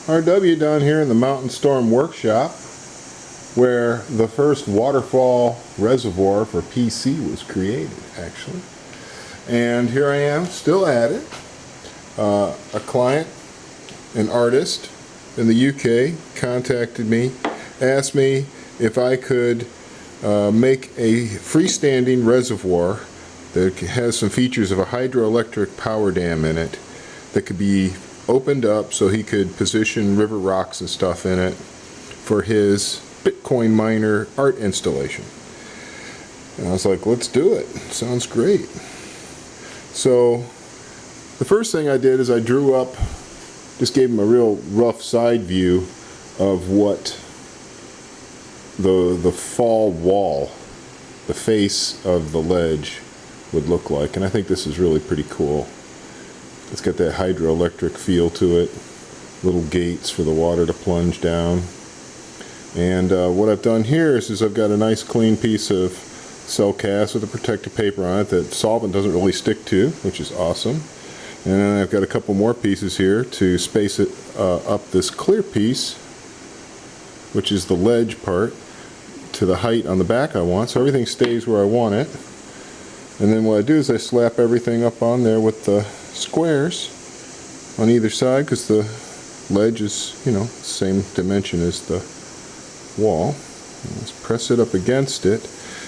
RW down here in the Mountain Storm workshop, where the first waterfall reservoir for PC was created, actually. And here I am, still at it. A client, an artist in the UK, contacted me, asked me if I could make a freestanding reservoir that has some features of a hydroelectric power dam in it that could be opened up so he could position river rocks and stuff in it for his Bitcoin miner art installation. And I was like, let's do it. Sounds great. So the first thing I did is I drew up, just gave him a real rough side view of what the fall wall, the face of the ledge would look like. And I think this is really pretty cool. It's got that hydroelectric feel to it, little gates for the water to plunge down. And what I've done here is I've got a nice clean piece of cell cast with a protective paper on it that solvent doesn't really stick to, which is awesome. And then I've got a couple more pieces here to space it up this clear piece, which is the ledge part, to the height on the back I want, so everything stays where I want it. And then what I do is I slap everything up on there with the squares on either side, because the ledge is, you know, same dimension as the wall. And let's press it up against it.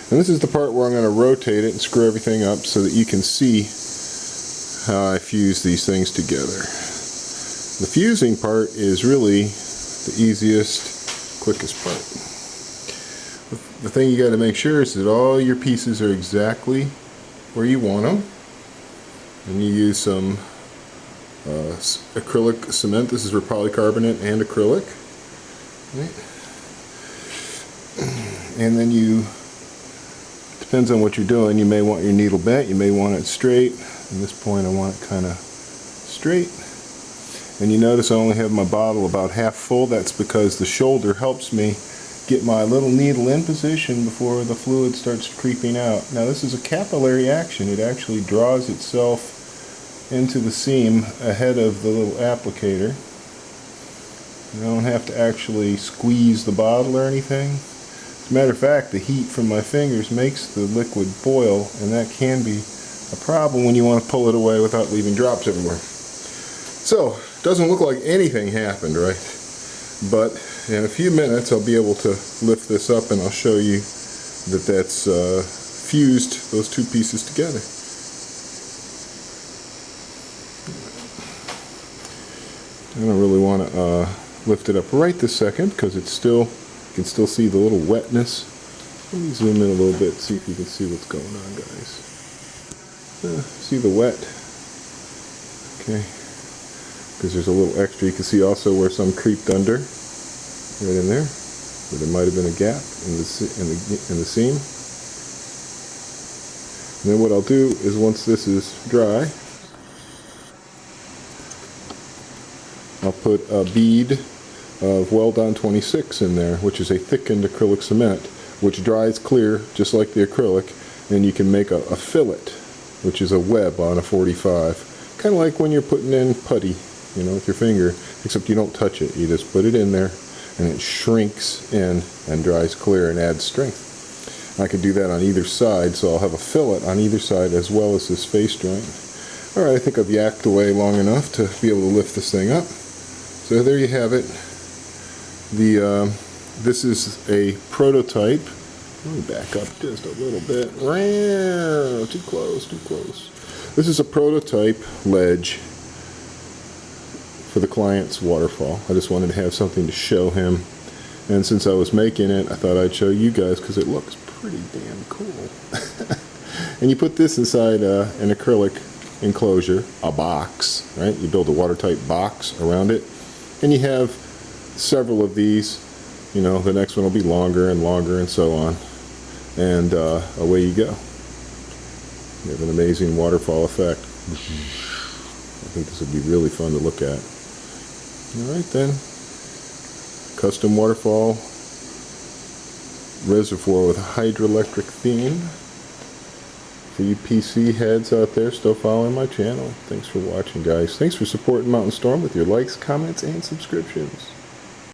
And this is the part where I'm going to rotate it and screw everything up so that you can see how I fuse these things together. The fusing part is really the easiest, quickest part. The thing you got to make sure is that all your pieces are exactly where you want them. And you use some acrylic cement. This is for polycarbonate and acrylic. Right. And then you, depends on what you're doing, you may want your needle bent, you may want it straight. At this point I want it kind of straight. And you notice I only have my bottle about half full. That's because the shoulder helps me get my little needle in position before the fluid starts creeping out. Now this is a capillary action. It actually draws itself into the seam ahead of the little applicator. You don't have to actually squeeze the bottle or anything. As a matter of fact, the heat from my fingers makes the liquid boil, and that can be a problem when you want to pull it away without leaving drops everywhere. So, doesn't look like anything happened, right? But in a few minutes I'll be able to lift this up and I'll show you that that's fused those two pieces together. I don't really want to lift it up right this second because it's still, you can still see the little wetness. Let me zoom in a little bit, see if you can see what's going on, guys. See the wet? Okay. Because there's a little extra. You can see also where some creeped under, right in there, where there might have been a gap in the seam. And then what I'll do is once this is dry, I'll put a bead of Weldon 26 in there, which is a thickened acrylic cement, which dries clear just like the acrylic, and you can make a fillet, which is a web on a 45. Kind of like when you're putting in putty, you know, with your finger, except you don't touch it. You just put it in there and it shrinks in and dries clear and adds strength. I could do that on either side, so I'll have a fillet on either side as well as this face joint. Alright, I think I've yacked away long enough to be able to lift this thing up. So there you have it. This is a prototype. Let me back up just a little bit. Too close, too close. This is a prototype ledge for the client's waterfall. I just wanted to have something to show him. And since I was making it, I thought I'd show you guys because it looks pretty damn cool. And you put this inside an acrylic enclosure, a box, right? You build a watertight box around it. And you have several of these. You know, the next one will be longer and longer and so on. And away you go. You have an amazing waterfall effect. I think this would be really fun to look at. Alright then. Custom waterfall reservoir with a hydroelectric theme For you PC heads out there still following my channel, thanks for watching, guys. Thanks for supporting Mountain Storm with your likes, comments, and subscriptions.